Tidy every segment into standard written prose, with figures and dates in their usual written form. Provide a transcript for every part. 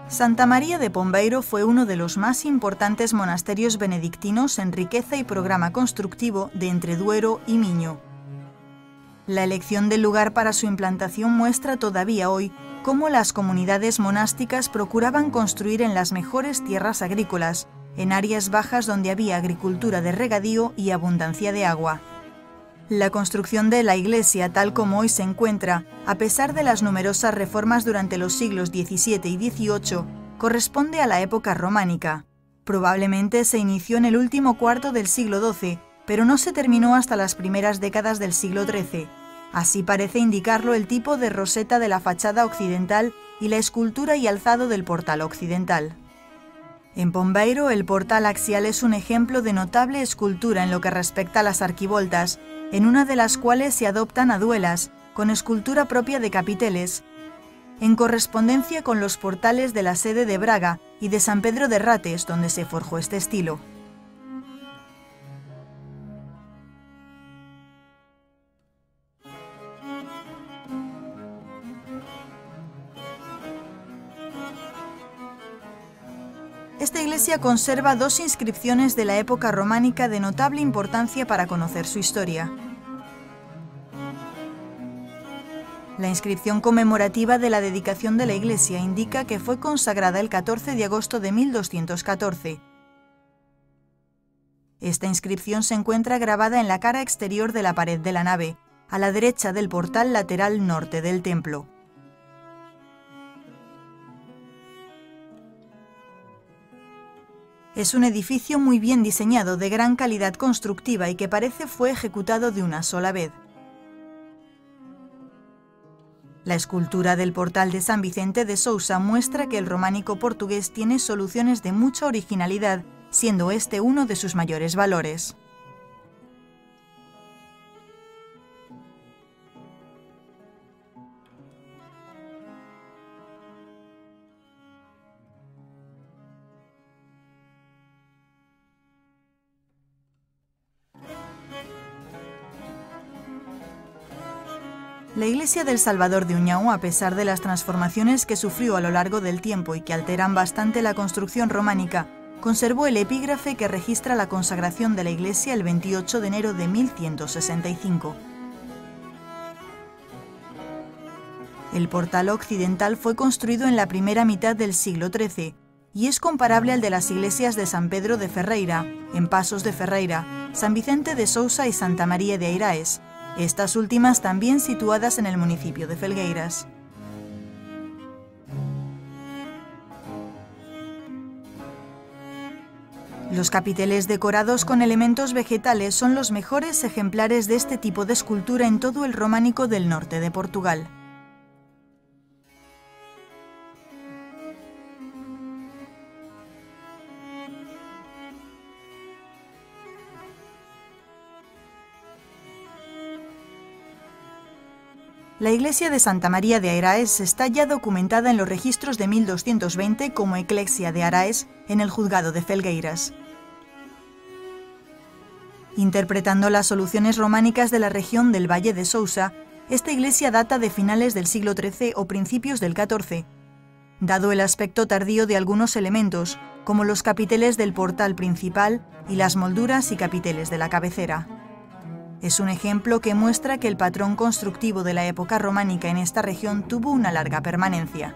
Santa María de Pombeiro fue uno de los más importantes monasterios benedictinos en riqueza y programa constructivo de entre Duero y Miño. La elección del lugar para su implantación muestra todavía hoy cómo las comunidades monásticas procuraban construir en las mejores tierras agrícolas, en áreas bajas donde había agricultura de regadío y abundancia de agua. La construcción de la iglesia, tal como hoy se encuentra, a pesar de las numerosas reformas durante los siglos XVII y XVIII, corresponde a la época románica. Probablemente se inició en el último cuarto del siglo XII, pero no se terminó hasta las primeras décadas del siglo XIII. Así parece indicarlo el tipo de roseta de la fachada occidental y la escultura y alzado del portal occidental. En Pombeiro, el portal axial es un ejemplo de notable escultura en lo que respecta a las arquivoltas, en una de las cuales se adoptan aduelas, con escultura propia de capiteles, en correspondencia con los portales de la sede de Braga y de San Pedro de Rates, donde se forjó este estilo. Esta iglesia conserva dos inscripciones de la época románica de notable importancia para conocer su historia. La inscripción conmemorativa de la dedicación de la iglesia indica que fue consagrada el 14 de agosto de 1214. Esta inscripción se encuentra grabada en la cara exterior de la pared de la nave, a la derecha del portal lateral norte del templo. Es un edificio muy bien diseñado, de gran calidad constructiva y que parece fue ejecutado de una sola vez. La escultura del portal de San Vicente de Sousa muestra que el románico portugués tiene soluciones de mucha originalidad, siendo este uno de sus mayores valores. La iglesia del Salvador de Uñao, a pesar de las transformaciones que sufrió a lo largo del tiempo y que alteran bastante la construcción románica, conservó el epígrafe que registra la consagración de la iglesia el 28 de enero de 1165. El portal occidental fue construido en la primera mitad del siglo XIII y es comparable al de las iglesias de San Pedro de Ferreira, en Pasos de Ferreira, San Vicente de Sousa y Santa María de Airaes, estas últimas también situadas en el municipio de Felgueiras. Los capiteles decorados con elementos vegetales son los mejores ejemplares de este tipo de escultura en todo el románico del norte de Portugal. La iglesia de Santa María de Airaes está ya documentada en los registros de 1220 como Eclesia de Airaes en el juzgado de Felgueiras. Interpretando las soluciones románicas de la región del Valle de Sousa, esta iglesia data de finales del siglo XIII o principios del XIV, dado el aspecto tardío de algunos elementos, como los capiteles del portal principal y las molduras y capiteles de la cabecera. Es un ejemplo que muestra que el patrón constructivo de la época románica en esta región tuvo una larga permanencia.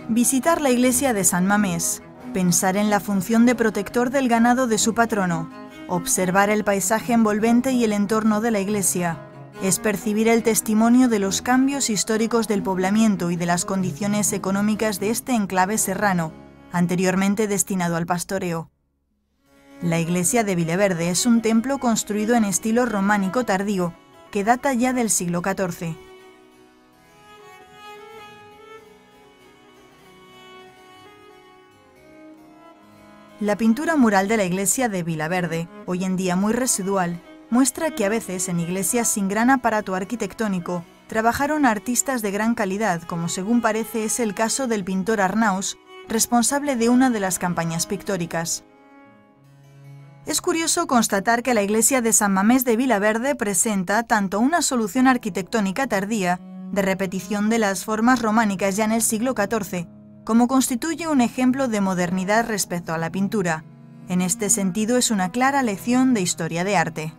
Visitar la iglesia de San Mamés, pensar en la función de protector del ganado de su patrono, observar el paisaje envolvente y el entorno de la iglesia, es percibir el testimonio de los cambios históricos del poblamiento y de las condiciones económicas de este enclave serrano, anteriormente destinado al pastoreo. La iglesia de Villaverde es un templo construido en estilo románico tardío, que data ya del siglo XIV. La pintura mural de la iglesia de Villaverde, hoy en día muy residual, muestra que a veces en iglesias sin gran aparato arquitectónico trabajaron artistas de gran calidad, como según parece es el caso del pintor Arnaús, responsable de una de las campañas pictóricas. Es curioso constatar que la iglesia de San Mamés de Vilaverde presenta tanto una solución arquitectónica tardía, de repetición de las formas románicas ya en el siglo XIV, como constituye un ejemplo de modernidad respecto a la pintura. En este sentido es una clara lección de historia de arte.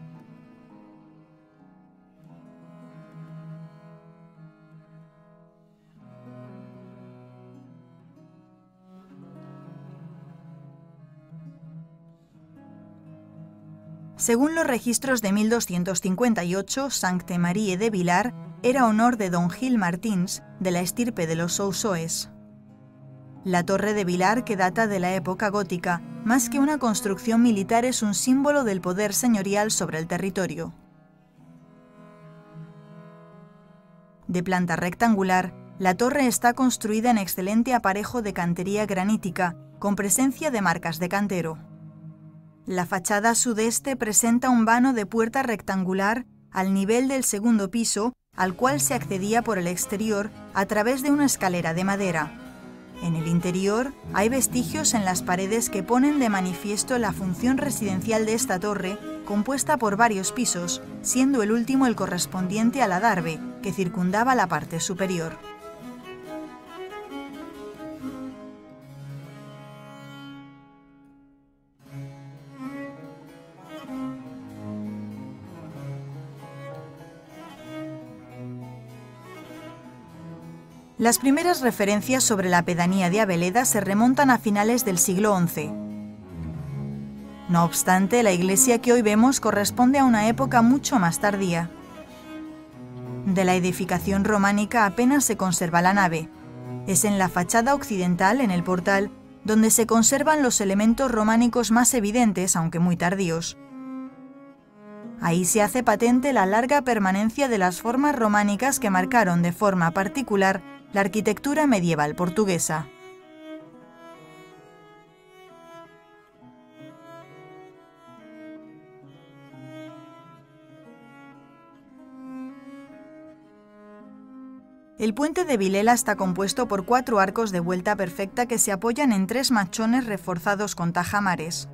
Según los registros de 1258, Sancte Marie de Vilar era honor de don Gil Martins, de la estirpe de los Sousoes. La torre de Vilar, que data de la época gótica, más que una construcción militar es un símbolo del poder señorial sobre el territorio. De planta rectangular, la torre está construida en excelente aparejo de cantería granítica, con presencia de marcas de cantero. La fachada sudeste presenta un vano de puerta rectangular al nivel del segundo piso, al cual se accedía por el exterior a través de una escalera de madera. En el interior hay vestigios en las paredes que ponen de manifiesto la función residencial de esta torre, compuesta por varios pisos, siendo el último el correspondiente al adarve, que circundaba la parte superior. Las primeras referencias sobre la pedanía de Abeleda se remontan a finales del siglo XI. No obstante, la iglesia que hoy vemos corresponde a una época mucho más tardía. De la edificación románica apenas se conserva la nave. Es en la fachada occidental, en el portal, donde se conservan los elementos románicos más evidentes, aunque muy tardíos. Ahí se hace patente la larga permanencia de las formas románicas que marcaron de forma particular la arquitectura medieval portuguesa. El puente de Vilela está compuesto por 4 arcos de vuelta perfecta que se apoyan en 3 machones reforzados con tajamares.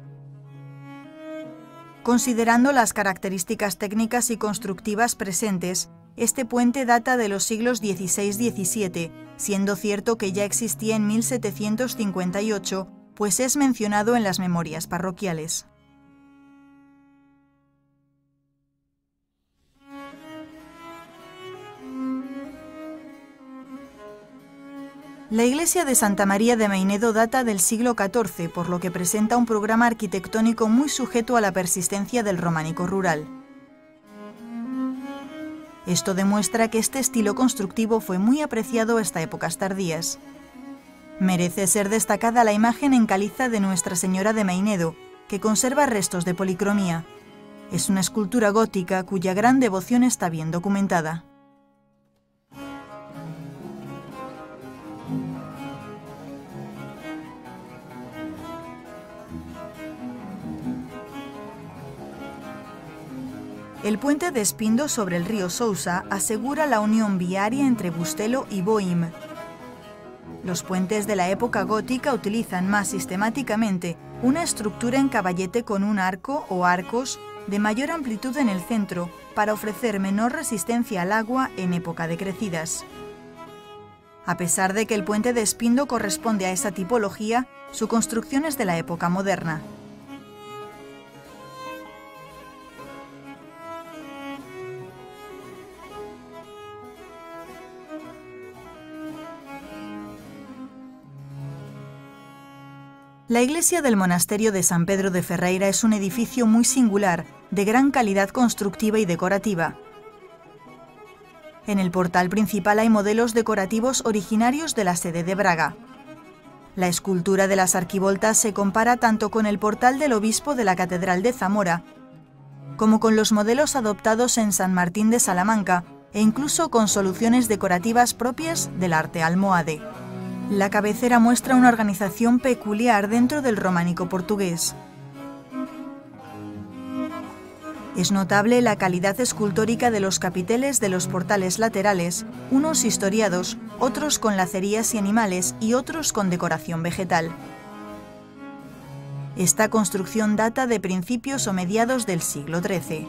Considerando las características técnicas y constructivas presentes, este puente data de los siglos XVI-XVII, siendo cierto que ya existía en 1758, pues es mencionado en las memorias parroquiales. La iglesia de Santa María de Meinedo data del siglo XIV, por lo que presenta un programa arquitectónico muy sujeto a la persistencia del románico rural. Esto demuestra que este estilo constructivo fue muy apreciado hasta épocas tardías. Merece ser destacada la imagen en caliza de Nuestra Señora de Meinedo, que conserva restos de policromía. Es una escultura gótica cuya gran devoción está bien documentada. El puente de Espindo sobre el río Sousa asegura la unión viaria entre Bustelo y Boim. Los puentes de la época gótica utilizan más sistemáticamente una estructura en caballete con un arco o arcos de mayor amplitud en el centro para ofrecer menor resistencia al agua en época de crecidas. A pesar de que el puente de Espindo corresponde a esa tipología, su construcción es de la época moderna. La iglesia del monasterio de San Pedro de Ferreira es un edificio muy singular, de gran calidad constructiva y decorativa. En el portal principal hay modelos decorativos originarios de la sede de Braga. La escultura de las arquivoltas se compara tanto con el portal del obispo de la Catedral de Zamora, como con los modelos adoptados en San Martín de Salamanca, e incluso con soluciones decorativas propias del arte almohade. La cabecera muestra una organización peculiar dentro del románico portugués. Es notable la calidad escultórica de los capiteles de los portales laterales, unos historiados, otros con lacerías y animales y otros con decoración vegetal. Esta construcción data de principios o mediados del siglo XIII.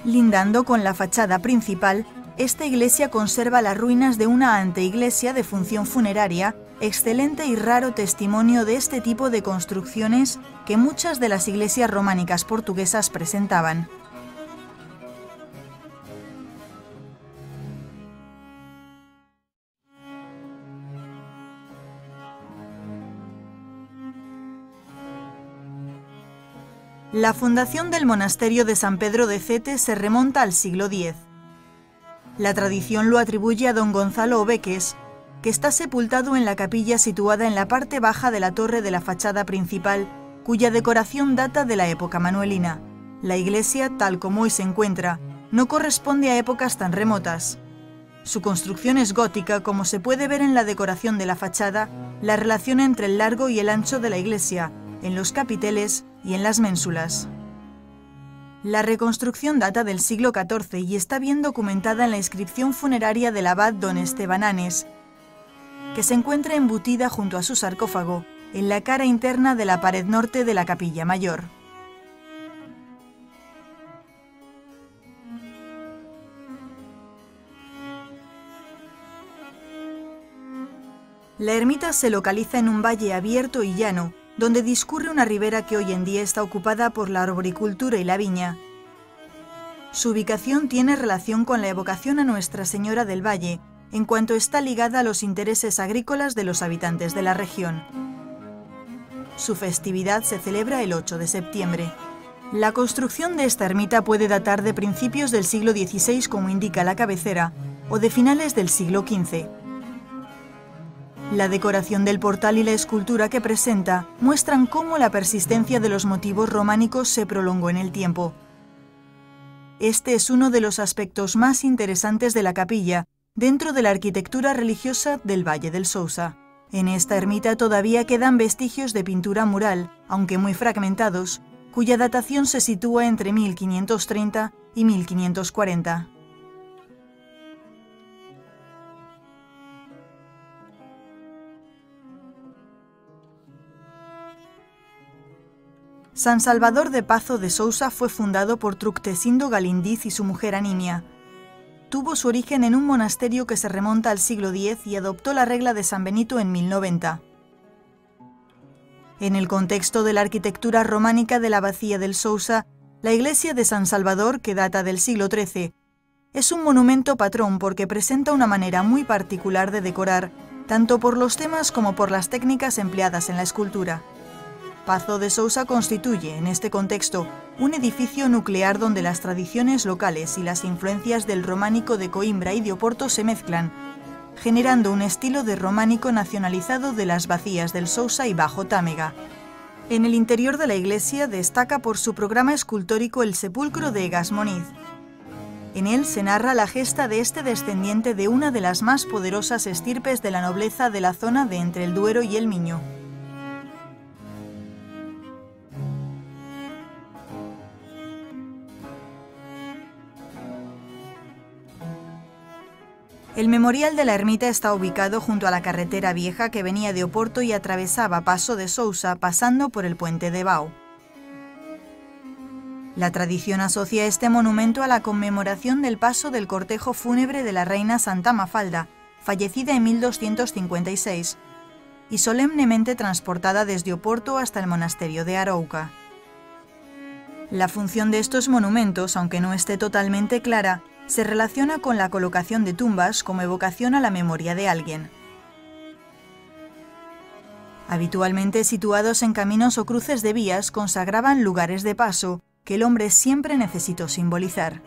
Lindando con la fachada principal, esta iglesia conserva las ruinas de una anteiglesia de función funeraria, excelente y raro testimonio de este tipo de construcciones que muchas de las iglesias románicas portuguesas presentaban. La fundación del monasterio de San Pedro de Cete se remonta al siglo X. La tradición lo atribuye a don Gonzalo Obeques, que está sepultado en la capilla situada en la parte baja de la torre de la fachada principal, cuya decoración data de la época manuelina. La iglesia, tal como hoy se encuentra, no corresponde a épocas tan remotas. Su construcción es gótica, como se puede ver en la decoración de la fachada, la relación entre el largo y el ancho de la iglesia, en los capiteles y en las ménsulas. La reconstrucción data del siglo XIV y está bien documentada en la inscripción funeraria del abad don Esteban Anes, que se encuentra embutida junto a su sarcófago en la cara interna de la pared norte de la capilla mayor. La ermita se localiza en un valle abierto y llano, donde discurre una ribera que hoy en día está ocupada por la arboricultura y la viña. Su ubicación tiene relación con la evocación a Nuestra Señora del Valle, en cuanto está ligada a los intereses agrícolas de los habitantes de la región. Su festividad se celebra el 8 de septiembre. La construcción de esta ermita puede datar de principios del siglo XVI, como indica la cabecera, o de finales del siglo XV. La decoración del portal y la escultura que presenta muestran cómo la persistencia de los motivos románicos se prolongó en el tiempo. Este es uno de los aspectos más interesantes de la capilla, dentro de la arquitectura religiosa del Valle del Sousa. En esta ermita todavía quedan vestigios de pintura mural, aunque muy fragmentados, cuya datación se sitúa entre 1530 y 1540. San Salvador de Pazo de Sousa fue fundado por Tructesindo Galindiz y su mujer Animia. Tuvo su origen en un monasterio que se remonta al siglo X y adoptó la regla de San Benito en 1090. En el contexto de la arquitectura románica de la Abadía del Sousa, la iglesia de San Salvador, que data del siglo XIII, es un monumento patrón porque presenta una manera muy particular de decorar, tanto por los temas como por las técnicas empleadas en la escultura. Pazo de Sousa constituye, en este contexto, un edificio nuclear donde las tradiciones locales y las influencias del románico de Coimbra y de Oporto se mezclan, generando un estilo de románico nacionalizado de las Bacías del Sousa y Bajo Támega. En el interior de la iglesia destaca por su programa escultórico el sepulcro de Egas Moniz. En él se narra la gesta de este descendiente de una de las más poderosas estirpes de la nobleza de la zona de entre el Duero y el Miño. El memorial de la ermita está ubicado junto a la carretera vieja que venía de Oporto y atravesaba Paso de Sousa pasando por el puente de Bao. La tradición asocia este monumento a la conmemoración del paso del cortejo fúnebre de la reina Santa Mafalda, fallecida en 1256, y solemnemente transportada desde Oporto hasta el monasterio de Arouca. La función de estos monumentos, aunque no esté totalmente clara, se relaciona con la colocación de tumbas como evocación a la memoria de alguien. Habitualmente situados en caminos o cruces de vías, consagraban lugares de paso que el hombre siempre necesitó simbolizar.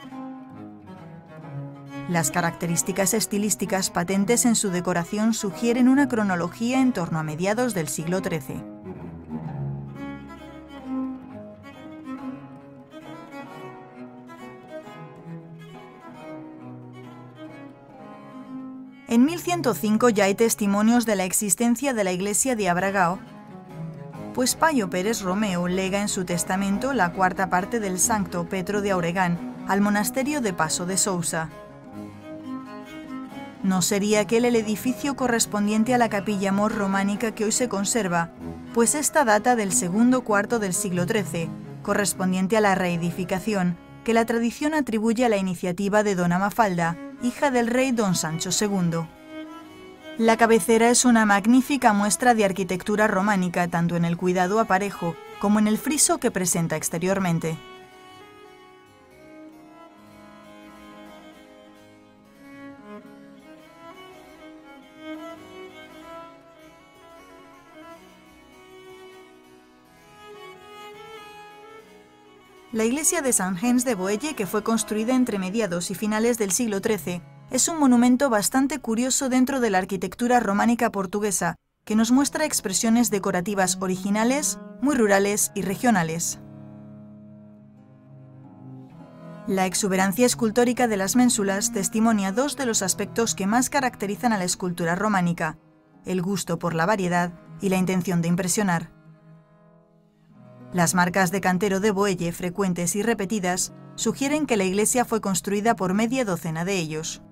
Las características estilísticas patentes en su decoración sugieren una cronología en torno a mediados del siglo XIII. En 1105 ya hay testimonios de la existencia de la iglesia de Abragao, pues Paio Pérez Romeo lega en su testamento la cuarta parte del Sancto Petro de Auregán al monasterio de Paso de Sousa. No sería aquel el edificio correspondiente a la capilla mor románica que hoy se conserva, pues esta data del segundo cuarto del siglo XIII, correspondiente a la reedificación, que la tradición atribuye a la iniciativa de dona Mafalda, hija del rey don Sancho II. La cabecera es una magnífica muestra de arquitectura románica, tanto en el cuidado aparejo como en el friso que presenta exteriormente. La iglesia de Sant Gens de Boelle, que fue construida entre mediados y finales del siglo XIII, es un monumento bastante curioso dentro de la arquitectura románica portuguesa, que nos muestra expresiones decorativas originales, muy rurales y regionales. La exuberancia escultórica de las ménsulas testimonia dos de los aspectos que más caracterizan a la escultura románica: el gusto por la variedad y la intención de impresionar. Las marcas de cantero de Boelle, frecuentes y repetidas, sugieren que la iglesia fue construida por media docena de ellos.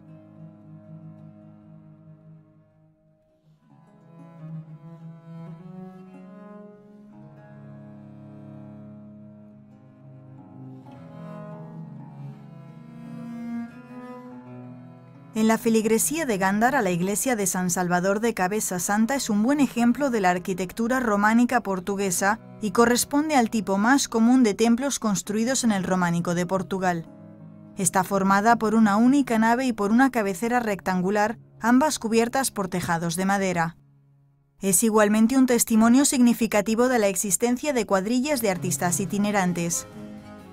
En la feligresía de Gándara, la iglesia de San Salvador de Cabeza Santa es un buen ejemplo de la arquitectura románica portuguesa y corresponde al tipo más común de templos construidos en el románico de Portugal. Está formada por una única nave y por una cabecera rectangular, ambas cubiertas por tejados de madera. Es igualmente un testimonio significativo de la existencia de cuadrillas de artistas itinerantes.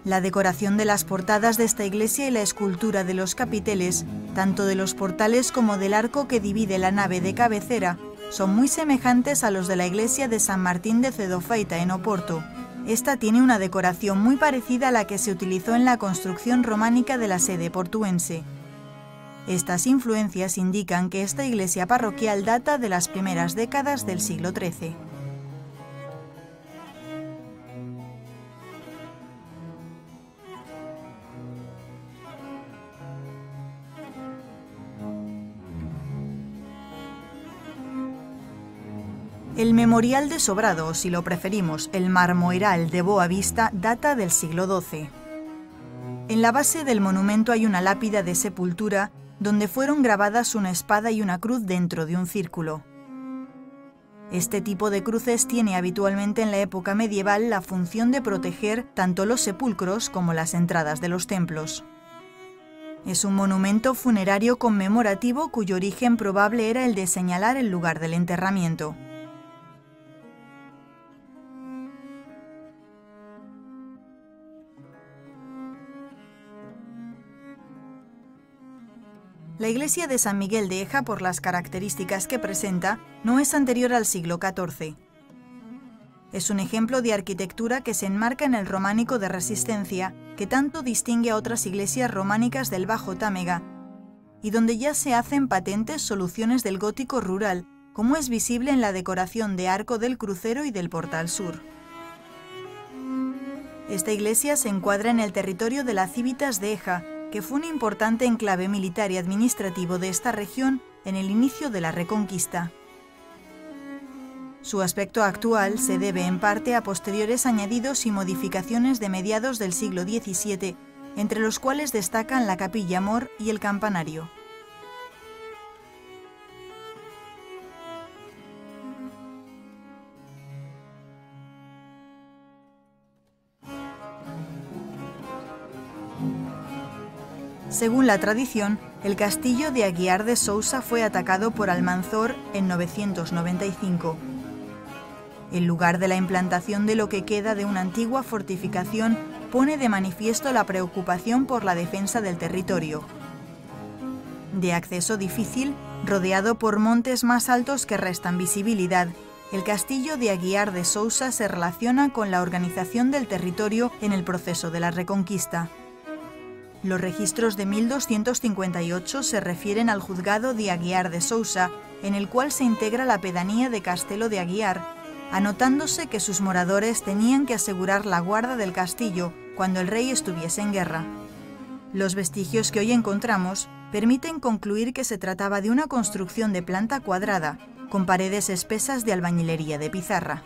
La decoración de las portadas de esta iglesia y la escultura de los capiteles, tanto de los portales como del arco que divide la nave de cabecera, son muy semejantes a los de la iglesia de San Martín de Cedofeita en Oporto. Esta tiene una decoración muy parecida a la que se utilizó en la construcción románica de la sede portuense. Estas influencias indican que esta iglesia parroquial data de las primeras décadas del siglo XIII. El Memorial de Sobrado, o si lo preferimos, el Marmoiral de Boa Vista, data del siglo XII. En la base del monumento hay una lápida de sepultura donde fueron grabadas una espada y una cruz dentro de un círculo. Este tipo de cruces tiene habitualmente en la época medieval la función de proteger tanto los sepulcros como las entradas de los templos. Es un monumento funerario conmemorativo cuyo origen probable era el de señalar el lugar del enterramiento. La iglesia de San Miguel de Eja, por las características que presenta, no es anterior al siglo XIV. Es un ejemplo de arquitectura que se enmarca en el románico de resistencia, que tanto distingue a otras iglesias románicas del Bajo Támega, y donde ya se hacen patentes soluciones del gótico rural, como es visible en la decoración de arco del crucero y del portal sur. Esta iglesia se encuadra en el territorio de la Civitas de Eja, que fue un importante enclave militar y administrativo de esta región en el inicio de la Reconquista. Su aspecto actual se debe en parte a posteriores añadidos y modificaciones de mediados del siglo XVII, entre los cuales destacan la capilla mor y el campanario. Según la tradición, el castillo de Aguiar de Sousa fue atacado por Almanzor en 995. El lugar de la implantación de lo que queda de una antigua fortificación pone de manifiesto la preocupación por la defensa del territorio. De acceso difícil, rodeado por montes más altos que restan visibilidad, el castillo de Aguiar de Sousa se relaciona con la organización del territorio en el proceso de la Reconquista. Los registros de 1258 se refieren al juzgado de Aguiar de Sousa, en el cual se integra la pedanía de Castelo de Aguiar, anotándose que sus moradores tenían que asegurar la guarda del castillo cuando el rey estuviese en guerra. Los vestigios que hoy encontramos permiten concluir que se trataba de una construcción de planta cuadrada, con paredes espesas de albañilería de pizarra.